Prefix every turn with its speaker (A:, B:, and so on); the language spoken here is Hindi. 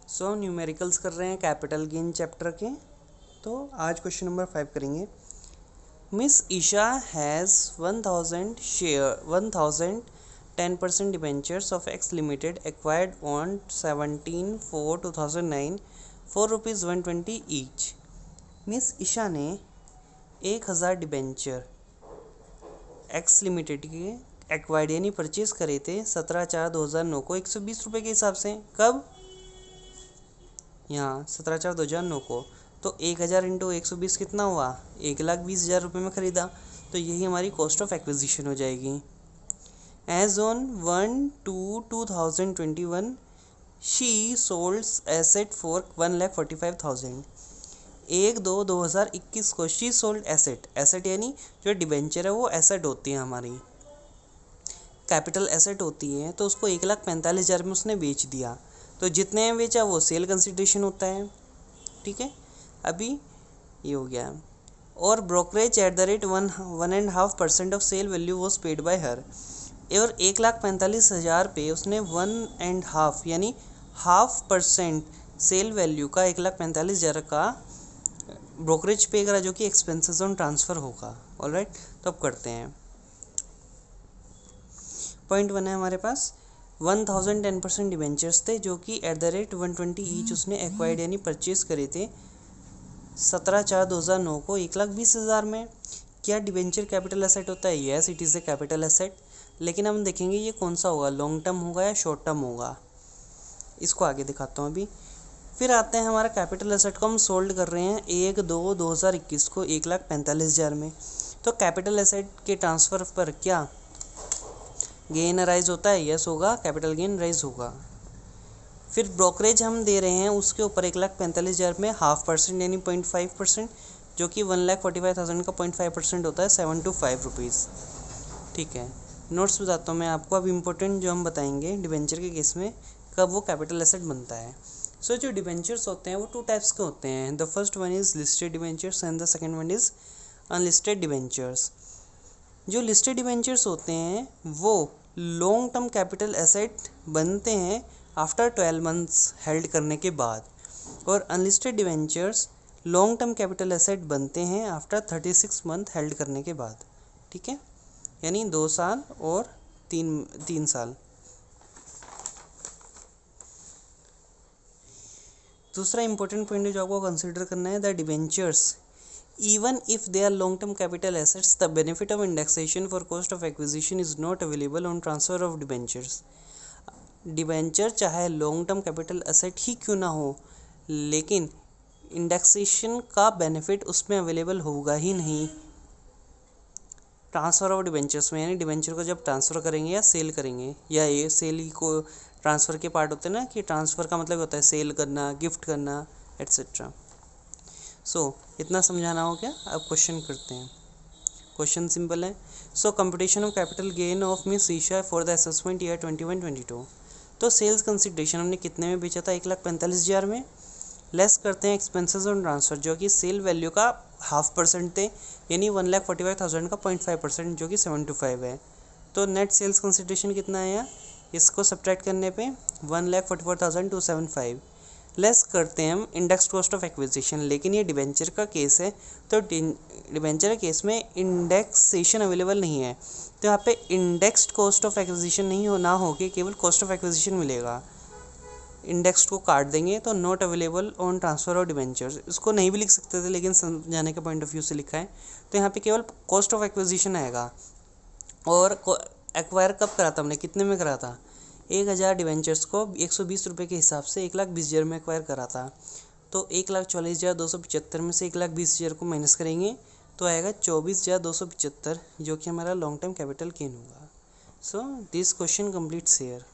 A: सो न्यूमेरिकल्स कर रहे हैं कैपिटल गेन चैप्टर के। तो आज क्वेश्चन नंबर 5 करेंगे। Miss Isha has 1000 10% debentures of X limited acquired on 17/4/2009 for ₹120 each. Miss Isha ने 1000 डिबेंचर एक्स लिमिटेड के एक्वायर्ड यानी परचेज करे थे 17/4/2009 को 120 रुपये के हिसाब से। कब? यहाँ 17/4/2009 को। तो 1000 इंटू 120 कितना हुआ? 1,20,000 रुपये में ख़रीदा। तो यही हमारी कॉस्ट ऑफ एक्विजिशन हो जाएगी। As on 1/2/2021 she sold asset for 1,45,000। 1/2/2021 को शी सोल्ड एसेट यानी जो डिबेंचर है वो एसेट होती है, हमारी कैपिटल एसेट होती है। तो उसको 1,45,000 में उसने बेच दिया। तो जितने में बेचा वो सेल कंसिडरेशन होता है। ठीक है, अभी ये हो गया। और brokerage at the rate 1.5% of sale value was paid by her. और 1,45,000 पे उसने 1.5 यानी 0.5% सेल वैल्यू का 1,45,000 का ब्रोकरेज पे करा, जो कि एक्सपेंसेस ऑन ट्रांसफ़र होगा। ऑलराइट, तो अब करते हैं। पॉइंट 1 है हमारे पास 1000 10% डिबेंचर्स थे जो कि एट द रेट 120 ईच उसने एक्वायर्ड यानी परचेज करे थे 17/4/2009 को 1,20,000 में। क्या डिबेंचर कैपिटल एसेट होता है? Yes, it is a capital asset. लेकिन हम देखेंगे ये कौन सा होगा, लॉन्ग टर्म होगा या शॉर्ट टर्म होगा। इसको आगे दिखाता हूँ अभी। फिर आते हैं हमारा कैपिटल एसेट को हम सोल्ड कर रहे हैं 1/2/2021 को 1,45,000 में। तो कैपिटल एसेट के ट्रांसफ़र पर क्या गेन राइज होता है? यस होगा, कैपिटल गेन राइज होगा। फिर ब्रोकरेज हम दे रहे हैं उसके ऊपर 1,45,000 में 0.5% यानी 0.5%, जो कि 1,45,000 का 0.5% होता है 725 रुपीज़। ठीक है, नोट्स बताता हूँ मैं आपको। अब इम्पोर्टेंट जो हम बताएंगे डिबेंचर के केस में कब वो कैपिटल एसेट बनता है। सो जो डिबेंचर्स होते हैं वो 2 टाइप्स के होते हैं। The first one is listed debentures and the second one is unlisted debentures. जो लिस्टेड डिबेंचर्स होते हैं वो लॉन्ग टर्म कैपिटल एसेट बनते हैं आफ्टर 12 मंथ्स हेल्ड करने के बाद। और unlisted debentures long term capital asset बनते हैं आफ्टर 36 मंथ हेल्ड करने के बाद। ठीक है, यानी 2 साल और 3 साल। दूसरा इंपॉर्टेंट पॉइंट जो आपको कंसिडर करना है, the debentures even if they are long term capital assets, the benefit of indexation for cost of acquisition is not available on transfer of debentures. Debenture चाहे लॉन्ग टर्म कैपिटल एसेट ही क्यों ना हो, लेकिन इंडेक्सेशन का बेनिफिट उसमें अवेलेबल होगा ही नहीं ट्रांसफ़र ऑफ डिबेंचर्स में। यानी डिबेंचर को जब ट्रांसफ़र करेंगे या सेल करेंगे, या ये सेल ही को ट्रांसफ़र के पार्ट होते हैं ना, कि ट्रांसफ़र का मतलब होता है सेल करना, गिफ्ट करना, एट्सेट्रा। इतना समझाना हो गया। अब क्वेश्चन करते हैं। क्वेश्चन सिंपल है। Computation of capital gain of miss Isha for the assessment year 21-22। तो सेल्स कंसिडरेशन हमने कितने में बेचा था? 1,45,000 में। लेस करते हैं एक्सपेंसेस ऑन ट्रांसफ़र, जो कि सेल वैल्यू का 0.5% थे, यानी 1,45,000 का 0.5%, जो कि 725 है। तो नेट सेल्स कंसिडरेशन कितना आया? इसको सब्ट्रैक्ट करने पे 1,44,275 लेस करते हैं हम इंडेक्स कॉस्ट ऑफ एक्विजिशन। लेकिन ये डिबेंचर का केस है, तो डिबेंचर के केस में इंडेक्सेशन अवेलेबल नहीं है। तो यहाँ पे इंडेक्स्ड कॉस्ट ऑफ एक्विजिशन नहीं ना हो के केवल कॉस्ट ऑफ एक्विजिशन मिलेगा। इंडेक्स को काट देंगे तो not available on transfer of debentures. इसको नहीं भी लिख सकते थे, लेकिन समझाने के पॉइंट ऑफ व्यू से लिखा है। तो यहाँ पे केवल कॉस्ट ऑफ एक्विजिशन आएगा। और एक्वायर कब करा था हमने, कितने में करा था? 1,000 डिबेंचर्स को 120 रुपये के हिसाब से 1,20,000 में एक्वायर करा था। तो 1,44,275 में से 1,20,000 को माइनस करेंगे तो आएगा 24,275, जो कि हमारा लॉन्ग टर्म कैपिटल गेन होगा। So this question completes here.